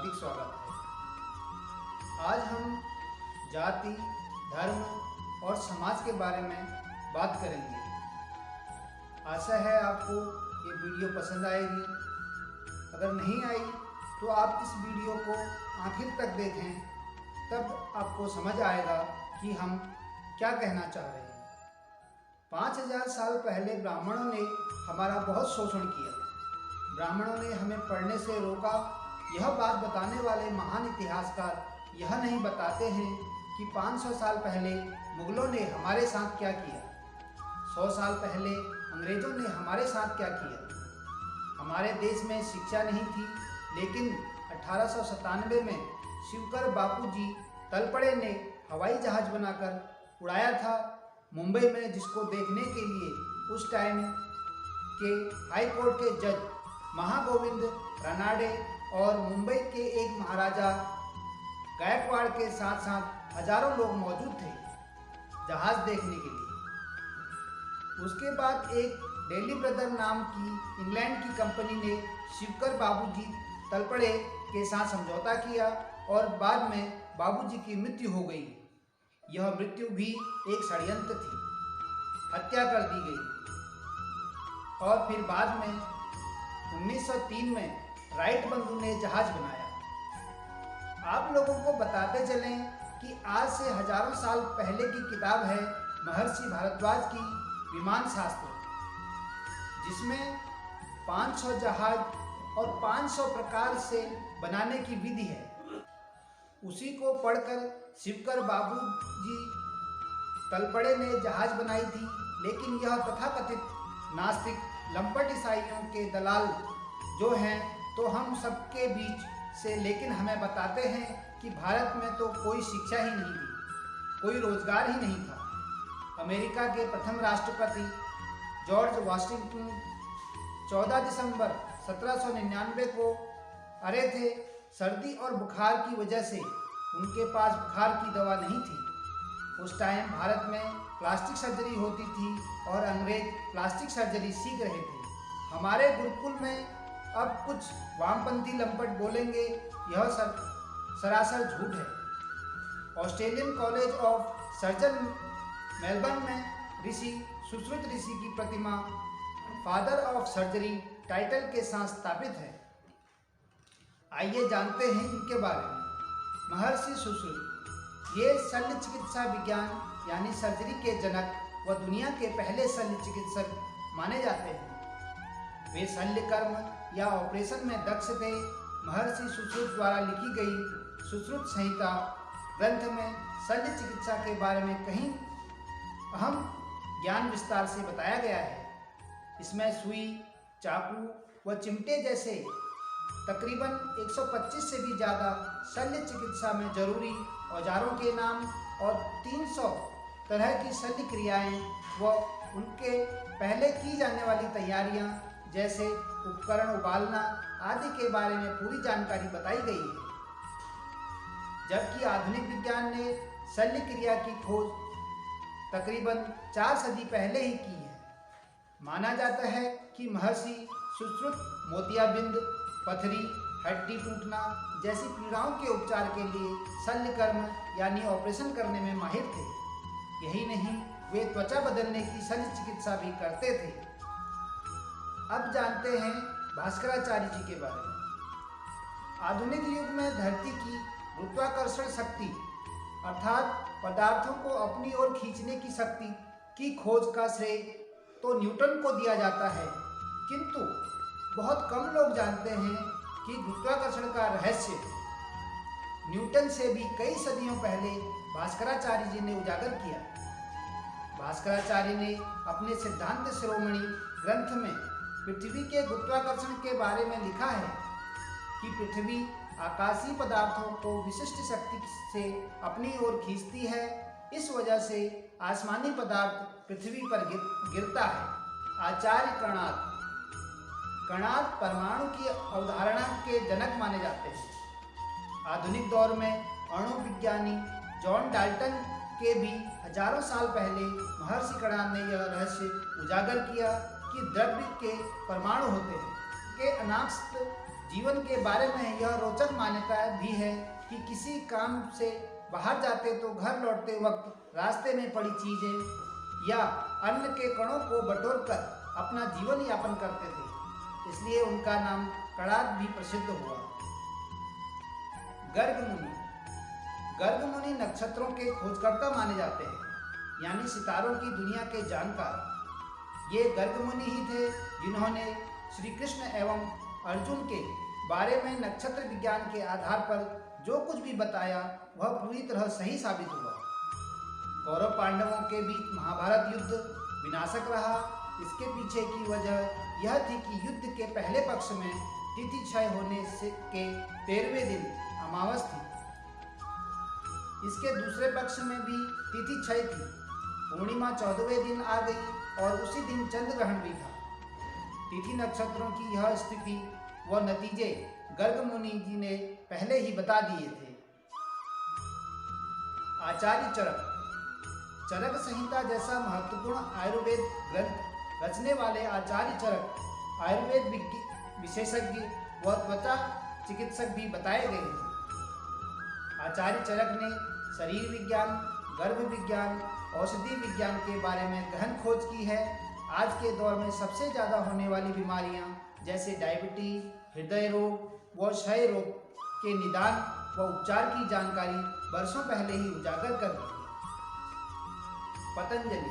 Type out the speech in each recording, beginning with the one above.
हार्दिक स्वागत है। आज हम जाति, धर्म और समाज के बारे में बात करेंगे। आशा है आपको ये वीडियो पसंद आएगी। अगर नहीं आई तो आप इस वीडियो को आखिर तक देखें, तब आपको समझ आएगा कि हम क्या कहना चाह रहे हैं। 5000 साल पहले ब्राह्मणों ने हमारा बहुत शोषण किया। ब्राह्मणों ने हमें पढ़ने से रोका। यह बात बताने वाले महान इतिहासकार यह नहीं बताते हैं कि 500 साल पहले मुगलों ने हमारे साथ क्या किया, 100 साल पहले अंग्रेजों ने हमारे साथ क्या किया। हमारे देश में शिक्षा नहीं थी, लेकिन 1897 में शिवकर बापूजी तलपड़े ने हवाई जहाज बनाकर उड़ाया था मुंबई में, जिसको देखने के लिए उस टाइम के हाई कोर्ट के जज महागोविंद रानाडे और मुंबई के एक महाराजा गायकवाड़ के साथ साथ हजारों लोग मौजूद थे जहाज देखने के लिए। उसके बाद एक डेली ब्रदर नाम की इंग्लैंड की कंपनी ने शिवकर बाबूजी तलपड़े के साथ समझौता किया और बाद में बाबूजी की मृत्यु हो गई। यह मृत्यु भी एक षड्यंत्र थी, हत्या कर दी गई। और फिर बाद में 1903 में राइट बंधु ने जहाज बनाया। आप लोगों को बताते चलें कि आज से हजारों साल पहले की किताब है महर्षि भारद्वाज की विमान शास्त्र, जिसमें 500 जहाज और 500 प्रकार से बनाने की विधि है। उसी को पढ़कर शिवकर बाबूजी तलपड़े ने जहाज बनाई थी। लेकिन यह तथाकथित नास्तिक लंपट ईसाइयों के दलाल जो हैं, तो हम सबके बीच से लेकिन हमें बताते हैं कि भारत में तो कोई शिक्षा ही नहीं थी, कोई रोजगार ही नहीं था। अमेरिका के प्रथम राष्ट्रपति जॉर्ज वाशिंगटन 14 दिसंबर 1799 को अरे थे। सर्दी और बुखार की वजह से उनके पास बुखार की दवा नहीं थी। उस टाइम भारत में प्लास्टिक सर्जरी होती थी और अंग्रेज प्लास्टिक सर्जरी सीख रहे थे। हमारे गुरुकुल में अब कुछ वामपंथी लंपट बोलेंगे, यह सरासर झूठ है। Australian college of surgeon Melbourne में ऋषि सुश्रुत ऋषि की प्रतिमा फादर ऑफ सर्जरी टाइटल के साथ स्थापित है। आइए जानते हैं इनके बारे में। महर्षि सुश्रुत ये शल्य चिकित्सा विज्ञान यानी सर्जरी के जनक व दुनिया के पहले शल्य चिकित्सक माने जाते हैं। वे शल्य कर्म या ऑपरेशन में दक्ष थे। महर्षि सुश्रुत द्वारा लिखी गई सुश्रुत संहिता ग्रंथ में शल्य चिकित्सा के बारे में कहीं अहम ज्ञान विस्तार से बताया गया है। इसमें सुई, चाकू व चिमटे जैसे तकरीबन 125 से भी ज़्यादा शल्य चिकित्सा में जरूरी औजारों के नाम और 300 तरह की शल्य क्रियाएं व उनके पहले की जाने वाली तैयारियां जैसे उपकरण उबालना आदि के बारे में पूरी जानकारी बताई गई है। जबकि आधुनिक विज्ञान ने शल्य क्रिया की खोज तकरीबन 4 सदी पहले ही की है। माना जाता है कि महर्षि सुश्रुत मोतियाबिंद, पथरी, हड्डी टूटना जैसी पीड़ाओं के उपचार के लिए शल्य कर्म यानी ऑपरेशन करने में माहिर थे। यही नहीं, वे त्वचा बदलने की शल्य चिकित्सा भी करते थे। अब जानते हैं भास्कराचार्य जी के बारे में। आधुनिक युग में धरती की गुरुत्वाकर्षण शक्ति अर्थात पदार्थों को अपनी ओर खींचने की शक्ति की खोज का श्रेय तो न्यूटन को दिया जाता है, किंतु बहुत कम लोग जानते हैं कि गुरुत्वाकर्षण का रहस्य न्यूटन से भी कई सदियों पहले भास्कराचार्य जी ने उजागर किया। भास्कराचार्य ने अपने सिद्धांत शिरोमणि ग्रंथ में पृथ्वी के गुरुत्वाकर्षण के बारे में लिखा है कि पृथ्वी आकाशीय पदार्थों को विशिष्ट शक्ति से अपनी ओर खींचती है। इस वजह से आसमानी पदार्थ पृथ्वी पर गिरता है। आचार्य कणाद परमाणु की अवधारणा के जनक माने जाते हैं। आधुनिक दौर में अणु विज्ञानी जॉन डाल्टन के भी हजारों साल पहले महर्षि कणाद ने यह रहस्य उजागर किया कि द्रव्य के परमाणु होते हैं, के अनास्त जीवन के बारे में यह रोचक मान्यता भी है कि किसी काम से बाहर जाते तो घर लौटते वक्त रास्ते में पड़ी चीजें या अन्न के कणों को बटोरकर अपना जीवन यापन करते थे, इसलिए उनका नाम कणाद भी प्रसिद्ध हुआ। गर्ग मुनि। गर्ग मुनि नक्षत्रों के खोजकर्ता माने जाते हैं, यानी सितारों की दुनिया के जानकार। ये गर्ग मुनि ही थे जिन्होंने श्री कृष्ण एवं अर्जुन के बारे में नक्षत्र विज्ञान के आधार पर जो कुछ भी बताया वह पूरी तरह सही साबित हुआ। कौरव पांडवों के बीच महाभारत युद्ध विनाशक रहा। इसके पीछे की वजह यह थी कि युद्ध के पहले पक्ष में तिथि क्षय होने के 13वें दिन अमावस थी। इसके दूसरे पक्ष में भी तिथि क्षय थी। पूर्णिमा 14वें दिन आ गई और उसी दिन चंद्र ग्रहण भी था। तिथि नक्षत्रों की यह स्थिति व नतीजे गर्ग मुनि जी ने पहले ही बता दिए थे। आचार्य चरक। चरक संहिता जैसा महत्वपूर्ण आयुर्वेद ग्रंथ रचने वाले आचार्य चरक आयुर्वेद विशेषज्ञ व त्वचा चिकित्सक भी बताए गए हैं। आचार्य चरक ने शरीर विज्ञान, गर्भ विज्ञान, औषधि विज्ञान के बारे में गहन खोज की है। आज के दौर में सबसे ज़्यादा होने वाली बीमारियां जैसे डायबिटीज, हृदय रोग व क्षय रोग के निदान व उपचार की जानकारी वर्षों पहले ही उजागर कर दी है। पतंजलि।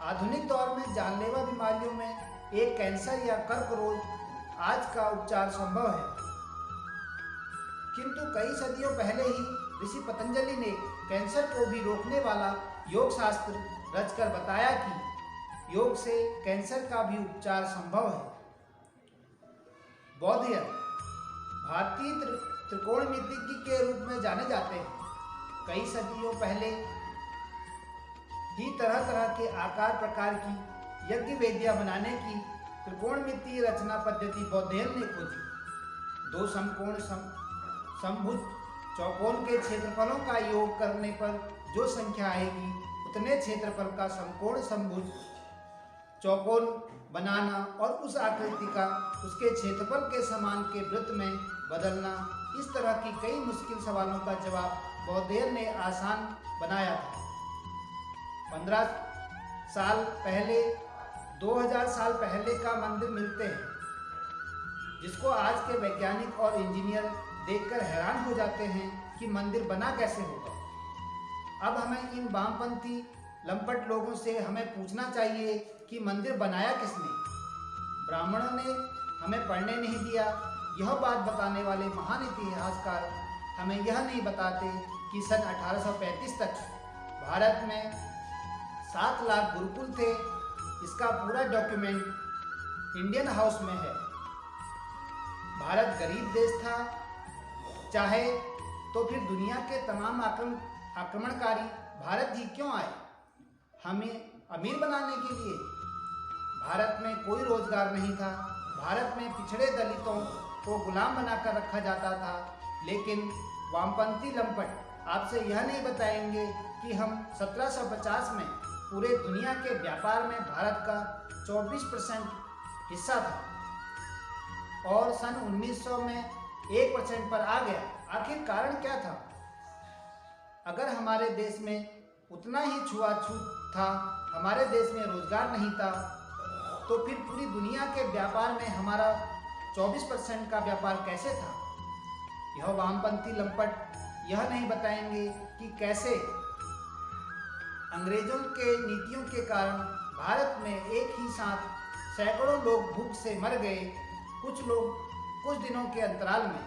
आधुनिक दौर में जानलेवा बीमारियों में एक कैंसर या कर्क रोग आज का उपचार संभव है, किंतु कई सदियों पहले ही ऋषि पतंजलि ने कैंसर को भी रोकने वाला योग शास्त्र रचकर बताया कि योग से कैंसर का भी उपचार संभव है। बौद्धयन। भारतीय त्रिकोणमितिज्ञ के रूप में जाने जाते हैं। कई सदियों पहले ही तरह तरह के आकार प्रकार की यज्ञ वेदियां बनाने की त्रिकोणमितीय रचना पद्धति बौद्धयन ने खोजी। दो समकोण समभुज चौकोन के क्षेत्रफलों का योग करने पर जो संख्या आएगी उतने क्षेत्रफल का समकोण समभुज चौकोन बनाना और उस आकृति का उसके क्षेत्रफल के समान के वृत्त में बदलना, इस तरह की कई मुश्किल सवालों का जवाब बौद्धयन ने आसान बनाया था। 15 साल पहले 2000 साल पहले का मंदिर मिलते हैं, जिसको आज के वैज्ञानिक और इंजीनियर देखकर हैरान हो जाते हैं कि मंदिर बना कैसे होगा। अब हमें इन वामपंथी लंपट लोगों से हमें पूछना चाहिए कि मंदिर बनाया किसने। ब्राह्मणों ने हमें पढ़ने नहीं दिया। यह बात बताने वाले महान इतिहासकार हमें यह नहीं बताते कि सन 1835 तक भारत में 7 लाख गुरुकुल थे। इसका पूरा डॉक्यूमेंट इंडियन हाउस में है। भारत गरीब देश था, चाहे तो फिर दुनिया के तमाम आक्रमणकारी भारत ही क्यों आए, हमें अमीर बनाने के लिए। भारत में कोई रोजगार नहीं था। भारत में पिछड़े दलितों को गुलाम बनाकर रखा जाता था। लेकिन वामपंथी लंपट आपसे यह नहीं बताएंगे कि हम 1750 में पूरे दुनिया के व्यापार में भारत का 24% हिस्सा था और सन 1900 में 1% पर आ गया। आखिर कारण क्या था? अगर हमारे देश में उतना ही छुआछूत था, हमारे देश में रोजगार नहीं था, तो फिर पूरी दुनिया के व्यापार में हमारा 24% का व्यापार कैसे था? यह वामपंथी लंपट यह नहीं बताएंगे कि कैसे अंग्रेजों के नीतियों के कारण भारत में एक ही साथ सैकड़ों लोग भूख से मर गए, कुछ लोग कुछ दिनों के अंतराल में।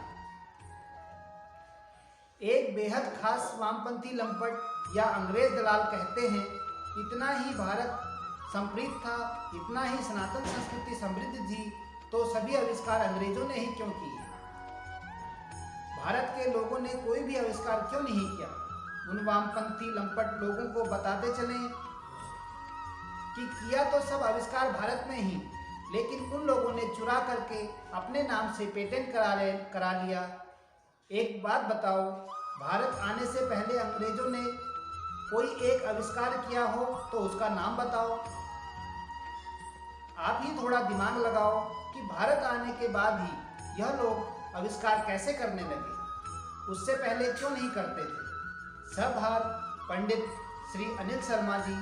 एक बेहद खास वामपंथी लंपट या अंग्रेज दलाल कहते हैं, इतना ही भारत समृद्ध था, इतना ही सनातन संस्कृति समृद्ध थी, तो सभी आविष्कार अंग्रेजों ने ही क्यों किए? भारत के लोगों ने कोई भी आविष्कार क्यों नहीं किया? उन वामपंथी लंपट लोगों को बताते चलें कि किया तो सब आविष्कार भारत में ही, लेकिन उन लोगों ने चुरा करके अपने नाम से पेटेंट करा लिया। एक बात बताओ, भारत आने से पहले अंग्रेजों ने कोई एक आविष्कार किया हो तो उसका नाम बताओ। आप ही थोड़ा दिमाग लगाओ कि भारत आने के बाद ही यह लोग आविष्कार कैसे करने लगे, उससे पहले क्यों नहीं करते थे। सबहार पंडित श्री अनिल शर्मा जी।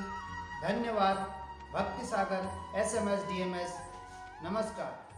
धन्यवाद। भक्ति सागर SMS DMS। नमस्कार।